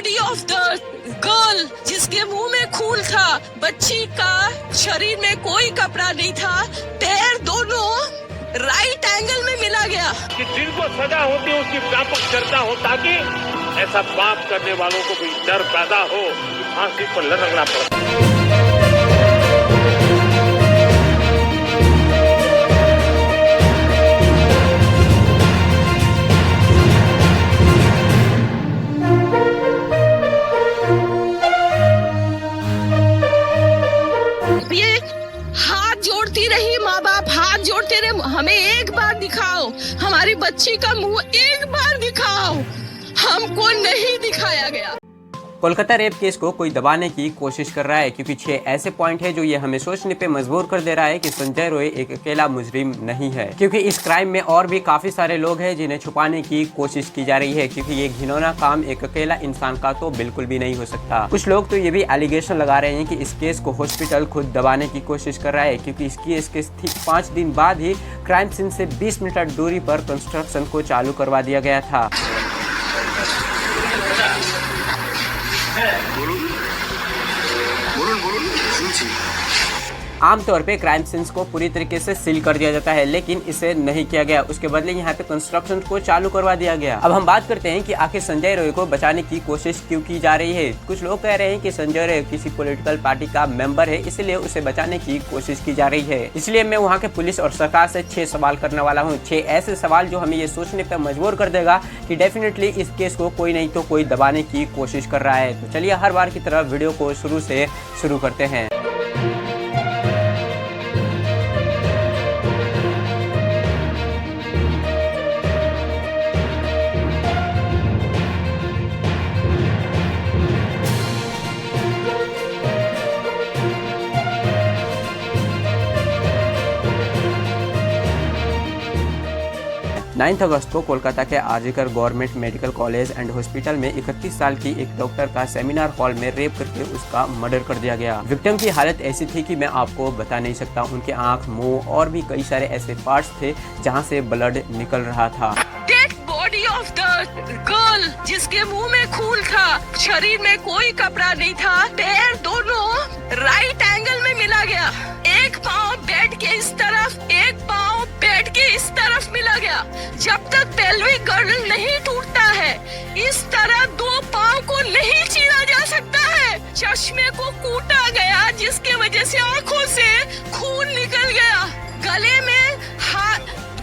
Body of the girl जिसके मुंह में खून था, बच्ची का शरीर में कोई कपड़ा नहीं था, पैर दोनों राइट एंगल में मिला गया। कि जिनको सजा होती है उसकी व्यापक चर्चा हो, ताकि ऐसा पाप करने वालों को कोई डर पैदा हो कि फांसी पर लटकना पड़े। हमें एक बार दिखाओ, हमारी बच्ची का मुंह एक बार दिखाओ, हमको नहीं दिखाया गया। कोलकाता रेप केस को कोई दबाने की कोशिश कर रहा है, क्योंकि 6 ऐसे पॉइंट है जो ये हमें सोचने पे मजबूर कर दे रहा है कि संजय रॉय एक अकेला मुजरिम नहीं है, क्योंकि इस क्राइम में और भी काफी सारे लोग हैं जिन्हें छुपाने की कोशिश की जा रही है, क्योंकि ये घिनौना काम एक अकेला इंसान का तो बिल्कुल भी नहीं हो सकता। कुछ लोग तो ये भी एलिगेशन लगा रहे हैं कि इस केस को हॉस्पिटल खुद दबाने की कोशिश कर रहा है, क्योंकि इस केस के ठीक 5 दिन बाद ही क्राइम सीन से 20 मीटर दूरी पर कंस्ट्रक्शन को चालू करवा दिया गया था। आमतौर पे क्राइम सीन्स को पूरी तरीके से सील कर दिया जाता है, लेकिन इसे नहीं किया गया। उसके बदले यहाँ पे कंस्ट्रक्शन को चालू करवा दिया गया। अब हम बात करते हैं कि आखिर संजय रॉय को बचाने की कोशिश क्यों की जा रही है। कुछ लोग कह रहे हैं कि संजय रॉय किसी पॉलिटिकल पार्टी का मेंबर है, इसलिए उसे बचाने की कोशिश की जा रही है। इसलिए मैं वहाँ के पुलिस और सरकार से 6 सवाल करने वाला हूँ। 6 ऐसे सवाल जो हमें ये सोचने पर मजबूर कर देगा कि डेफिनेटली इस केस को कोई नहीं तो कोई दबाने की कोशिश कर रहा है। तो चलिए हर बार की तरह वीडियो को शुरू से शुरू करते हैं। अगस्त को कोलकाता के RG Kar government medical college and hospital में 31 साल की एक डॉक्टर का सेमिनार हॉल में रेप करके उसका मर्डर कर दिया गया। विक्टिम की हालत ऐसी थी कि मैं आपको बता नहीं सकता। उनके आंख, मुंह और भी कई सारे ऐसे पार्ट्स थे जहां से ब्लड निकल रहा था। Dead body of the girl जिसके मुंह में खून था, शरीर में कोई कपड़ा नहीं था, पैर दोनों राइट एंगल में मिला गया। एक पाँव बेड के इस तरफ, एक पाँव बेड के इस तरफ मिला गया। जब तक पेल्विक गर्डल नहीं टूटता है, इस तरह 2 पाँव को नहीं चीरा जा सकता है। चश्मे को कूटा गया, जिसके वजह से आंखों से खून निकल गया। गले में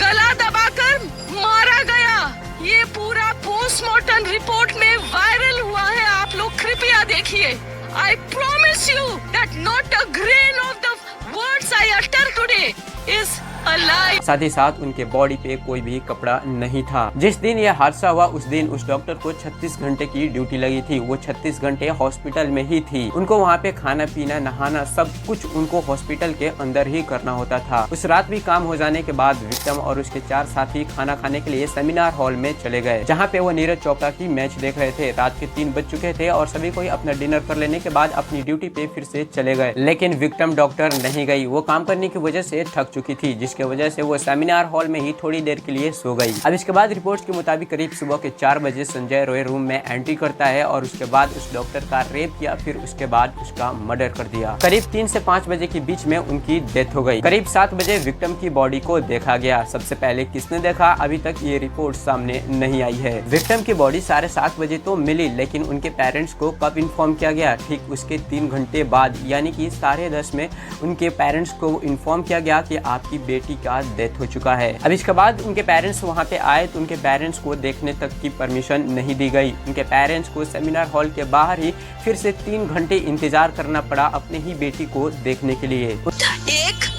गला दबाकर मारा गया। ये पूरा पोस्टमार्टम रिपोर्ट में वायरल हुआ है, आप लोग कृपया देखिए। I promise you that not a grain of the words I utter today is a lie. साथ ही साथ उनके बॉडी पे कोई भी कपड़ा नहीं था। जिस दिन यह हादसा हुआ उस दिन उस डॉक्टर को 36 घंटे की ड्यूटी लगी थी। वो 36 घंटे हॉस्पिटल में ही थी। उनको वहाँ पे खाना पीना, नहाना, सब कुछ उनको हॉस्पिटल के अंदर ही करना होता था। उस रात भी काम हो जाने के बाद विक्टिम और उसके 4 साथी खाना खाने के लिए सेमिनार हॉल में चले गए, जहाँ पे वो नीरज चोपड़ा की मैच देख रहे थे। रात के 3 बज चुके थे और सभी कोई अपना डिनर कर लेने के बाद अपनी ड्यूटी पे फिर से चले गए, लेकिन विक्टिम डॉक्टर नहीं गई। वो काम करने की वजह से थक चुकी थी, जिसके वजह से वो सेमिनार हॉल में ही थोड़ी देर के लिए सो गई। अब इसके बाद रिपोर्ट्स के मुताबिक करीब सुबह के 4 बजे संजय रॉय रूम में एंट्री करता है और उसके बाद उस डॉक्टर का रेप किया, फिर उसके बाद उसका मर्डर कर दिया। करीब 3 से 5 बजे के बीच में उनकी डेथ हो गई। करीब 7 बजे विक्टिम की बॉडी को देखा गया। सबसे पहले किसने देखा, अभी तक ये रिपोर्ट सामने नहीं आई है। विक्टिम की बॉडी 7:30 बजे तो मिली, लेकिन उनके पेरेंट्स को कब इन्फॉर्म किया गया, ठीक उसके 3 घंटे बाद, यानी कि 10:30 में उनके पेरेंट्स को इन्फॉर्म किया गया कि आपकी बेटी का डेथ हो चुका है। अब इसके बाद उनके पेरेंट्स वहाँ पे आए तो उनके पेरेंट्स को देखने तक की परमिशन नहीं दी गई। उनके पेरेंट्स को सेमिनार हॉल के बाहर ही फिर से 3 घंटे इंतजार करना पड़ा अपने ही बेटी को देखने के लिए। एक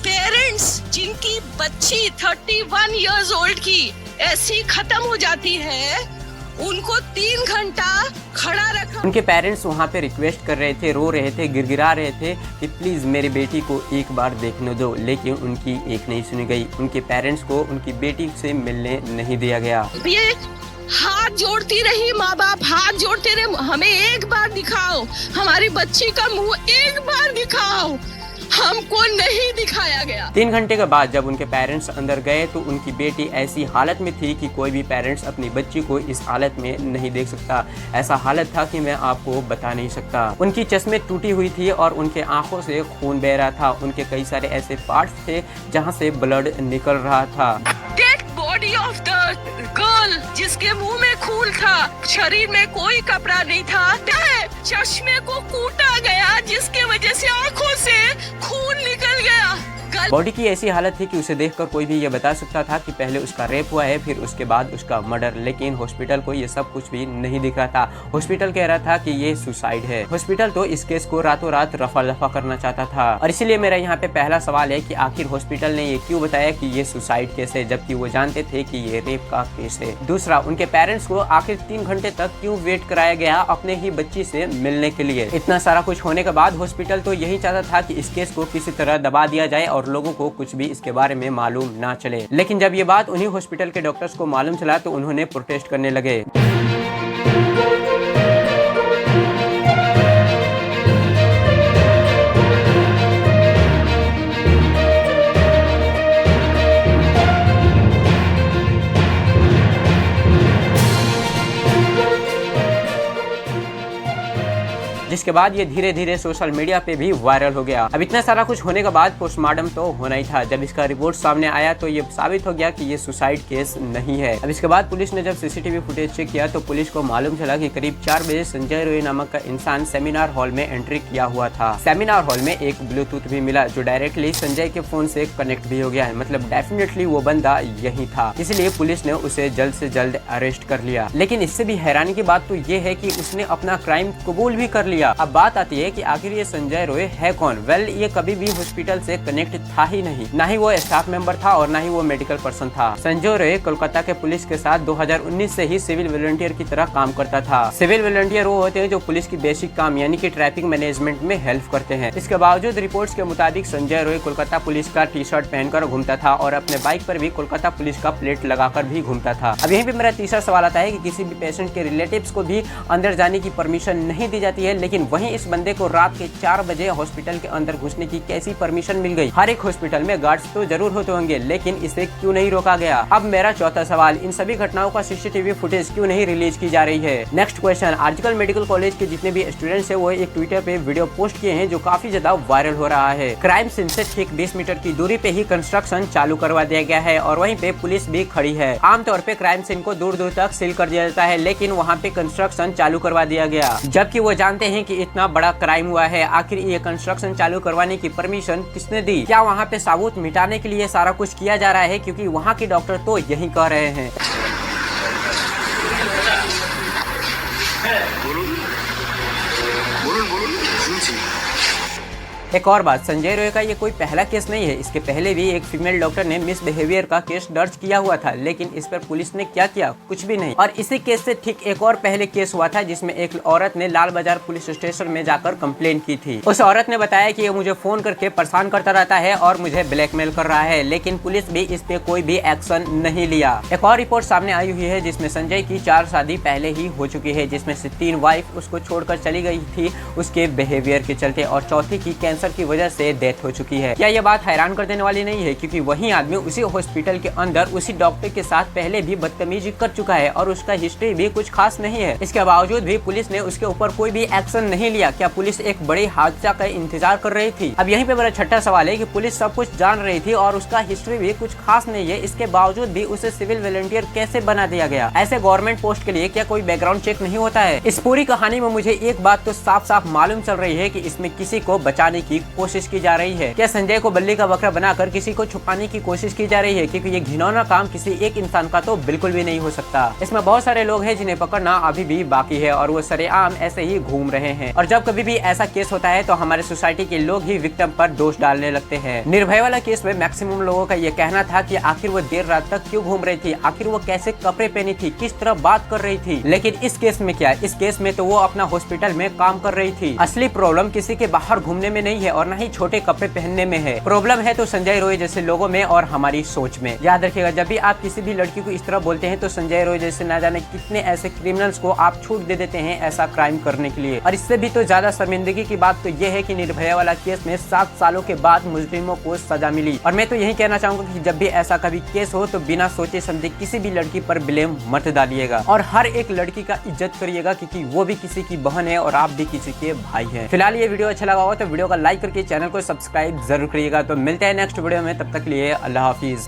पेरेंट्स जिनकी बच्ची 31 इयर्स ओल्ड की ऐसी खत्म हो जाती है, उनको 3 घंटा खड़ा रखा। उनके पेरेंट्स वहाँ पे रिक्वेस्ट कर रहे थे, रो रहे थे, गिड़गिड़ा रहे थे कि प्लीज मेरी बेटी को एक बार देखने दो, लेकिन उनकी एक नहीं सुनी गई। उनके पेरेंट्स को उनकी बेटी से मिलने नहीं दिया गया। ये हाथ जोड़ती रही, माँ बाप हाथ जोड़ते रहे, हमें एक बार दिखाओ, हमारी बच्ची का मुंह एक बार दिखाओ, हमको नहीं दिखाया गया। 3 घंटे के बाद जब उनके पेरेंट्स अंदर गए तो उनकी बेटी ऐसी हालत में थी कि कोई भी पेरेंट्स अपनी बच्ची को इस हालत में नहीं देख सकता। ऐसा हालत था कि मैं आपको बता नहीं सकता। उनकी चश्मे टूटी हुई थी और उनके आंखों से खून बह रहा था। उनके कई सारे ऐसे पार्ट्स थे जहां से ब्लड निकल रहा था। Dead body of the girl जिसके मुंह में खून था, शरीर में कोई कपड़ा नहीं था, चश्मे को कूटा गया जिसके वजह से आंखों से खून निकल गया। बॉडी की ऐसी हालत थी कि उसे देखकर कोई भी ये बता सकता था कि पहले उसका रेप हुआ है, फिर उसके बाद उसका मर्डर। लेकिन हॉस्पिटल को ये सब कुछ भी नहीं दिख रहा था। हॉस्पिटल कह रहा था कि ये सुसाइड है। हॉस्पिटल तो इस केस को रातों रात रफा दफा करना चाहता था। और इसीलिए मेरा यहाँ पे पहला सवाल है कि आखिर हॉस्पिटल ने ये क्यों बताया कि ये सुसाइड केस है, जबकि वो जानते थे कि ये रेप का केस है। दूसरा, उनके पेरेंट्स को आखिर 3 घंटे तक क्यों वेट कराया गया अपने ही बच्ची से मिलने के लिए। इतना सारा कुछ होने के बाद हॉस्पिटल तो यही चाहता था कि इस केस को किसी तरह दबा दिया जाए और लोगों को कुछ भी इसके बारे में मालूम ना चले। लेकिन जब ये बात उन्हीं हॉस्पिटल के डॉक्टर्स को मालूम चला तो उन्होंने प्रोटेस्ट करने लगे। जिसके बाद ये धीरे धीरे सोशल मीडिया पे भी वायरल हो गया। अब इतना सारा कुछ होने के बाद पोस्टमार्टम तो होना ही था। जब इसका रिपोर्ट सामने आया तो ये साबित हो गया कि ये सुसाइड केस नहीं है। अब इसके बाद पुलिस ने जब सीसीटीवी फुटेज चेक किया तो पुलिस को मालूम चला कि करीब 4 बजे संजय रोय नामक का इंसान सेमिनार हॉल में एंट्री किया हुआ था। सेमिनार हॉल में एक ब्लूटूथ भी मिला जो डायरेक्टली संजय के फोन से कनेक्ट भी हो गया है। मतलब डेफिनेटली वो बंदा यही था, इसलिए पुलिस ने उसे जल्द से जल्द अरेस्ट कर लिया। लेकिन इससे भी हैरानी की बात तो ये है कि उसने अपना क्राइम कबूल भी कर लिया। अब बात आती है कि आखिर ये संजय रोय है कौन। वेल, ये कभी भी हॉस्पिटल से कनेक्ट था ही नहीं, ना ही वो स्टाफ मेंबर था और ना ही वो मेडिकल पर्सन था। संजय रोय कोलकाता के पुलिस के साथ 2019 से ही सिविल वॉलंटियर की तरह काम करता था। सिविल वॉलंटियर वो होते हैं जो पुलिस की बेसिक काम यानी कि ट्रैफिक मैनेजमेंट में हेल्प करते हैं। इसके बावजूद रिपोर्ट्स के मुताबिक संजय रोय कोलकाता पुलिस का टी-शर्ट पहनकर घूमता था और अपने बाइक पर भी कोलकाता पुलिस का प्लेट लगाकर भी घूमता था। अब यहीं पे मेरा तीसरा सवाल आता है कि किसी भी पेशेंट के रिलेटिव्स को भी अंदर जाने की परमिशन नहीं दी जाती है, लेकिन वहीं इस बंदे को रात के 4 बजे हॉस्पिटल के अंदर घुसने की कैसी परमिशन मिल गई। हर एक हॉस्पिटल में गार्ड्स तो जरूर होते होंगे, लेकिन इसे क्यों नहीं रोका गया। अब मेरा चौथा सवाल, इन सभी घटनाओं का सीसीटीवी फुटेज क्यों नहीं रिलीज की जा रही है। नेक्स्ट क्वेश्चन, आजकल मेडिकल कॉलेज के जितने भी स्टूडेंट्स है वो एक ट्विटर पे वीडियो पोस्ट किए हैं जो काफी ज्यादा वायरल हो रहा है। क्राइम सीन से ठीक 20 मीटर की दूरी पे ही कंस्ट्रक्शन चालू करवा दिया गया है और वहीं पे पुलिस भी खड़ी है। आमतौर पे क्राइम सीन को दूर दूर तक सील कर दिया जाता है, लेकिन वहाँ पे कंस्ट्रक्शन चालू करवा दिया गया, जबकि वो जानते हैं कि इतना बड़ा क्राइम हुआ है। आखिर ये कंस्ट्रक्शन चालू करवाने की परमिशन किसने दी। क्या वहाँ पे सबूत मिटाने के लिए सारा कुछ किया जा रहा है, क्योंकि वहाँ के डॉक्टर तो यही कह रहे हैं। एक और बात, संजय रोय का ये कोई पहला केस नहीं है। इसके पहले भी एक फीमेल डॉक्टर ने मिसबिहेवियर का केस दर्ज किया हुआ था, लेकिन इस पर पुलिस ने क्या किया, कुछ भी नहीं। और इसी केस से ठीक एक और पहले केस हुआ था जिसमें एक औरत ने लाल बाजार पुलिस स्टेशन में जाकर कंप्लेंट की थी। उस औरत ने बताया कि ये मुझे फोन करके परेशान करता रहता है और मुझे ब्लैकमेल कर रहा है, लेकिन पुलिस भी इस पे कोई भी एक्शन नहीं लिया। एक और रिपोर्ट सामने आई हुई है जिसमें संजय की 4 शादी पहले ही हो चुकी है, जिसमें से 3 वाइफ उसको छोड़कर चली गई थी उसके बिहेवियर के चलते और चौथी की कैंसर की वजह से डेथ हो चुकी है। क्या यह बात हैरान कर देने वाली नहीं है, क्योंकि वही आदमी उसी हॉस्पिटल के अंदर उसी डॉक्टर के साथ पहले भी बदतमीजी कर चुका है और उसका हिस्ट्री भी कुछ खास नहीं है। इसके बावजूद भी पुलिस ने उसके ऊपर कोई भी एक्शन नहीं लिया। क्या पुलिस एक बड़े हादसा का इंतजार कर रही थी। अब यहीं पे मेरा छठा सवाल है कि पुलिस सब कुछ जान रही थी और उसका हिस्ट्री भी कुछ खास नहीं है, इसके बावजूद भी उसे सिविल वॉलंटियर कैसे बना दिया गया। ऐसे गवर्नमेंट पोस्ट के लिए क्या कोई बैकग्राउंड चेक नहीं होता है। इस पूरी कहानी में मुझे एक बात तो साफ साफ मालूम चल रही है कि इसमें किसी को बचाने की कोशिश की जा रही है। क्या संजय को बल्ली का बकरा बनाकर किसी को छुपाने की कोशिश की जा रही है, क्योंकि ये घिनौना काम किसी एक इंसान का तो बिल्कुल भी नहीं हो सकता। इसमें बहुत सारे लोग हैं जिन्हें पकड़ना अभी भी बाकी है और वो सरेआम ऐसे ही घूम रहे हैं। और जब कभी भी ऐसा केस होता है तो हमारे सोसाइटी के लोग ही विक्टिम पर दोष डालने लगते हैं। निर्भया वाला केस में मैक्सिमम लोगों का ये कहना था कि आखिर वो देर रात तक क्यों घूम रही थी, आखिर वो कैसे कपड़े पहनी थी, किस तरह बात कर रही थी। लेकिन इस केस में क्या, इस केस में तो वो अपना हॉस्पिटल में काम कर रही थी। असली प्रॉब्लम किसी के बाहर घूमने में नहीं नहीं है और न ही छोटे कपड़े पहनने में है। प्रॉब्लम है तो संजय रॉय जैसे लोगों में और हमारी सोच में। याद रखिएगा, जब भी आप किसी भी लड़की को इस तरह बोलते हैं तो संजय रॉय जैसे ना जाने कितने ऐसे क्रिमिनल्स को आप छूट दे देते हैं ऐसा क्राइम करने के लिए। और इससे भी तो ज्यादा शर्मिंदगी की बात तो यह है कि निर्भया वाला केस में 7 सालों के बाद मुजरिमों को सजा मिली। और मैं तो यही कहना चाहूंगा कि जब भी ऐसा कभी केस हो तो बिना सोचे समझे किसी भी लड़की पर ब्लेम मत डालिएगा और हर एक लड़की का इज्जत करिएगा, क्योंकि वो भी किसी की बहन है और आप भी किसी के भाई हैं। फिलहाल ये वीडियो अच्छा लगा हो तो वीडियो को लाइक करके चैनल को सब्सक्राइब जरूर करिएगा। तो मिलते हैं नेक्स्ट वीडियो में, तब तक के लिए अल्लाह हाफिज।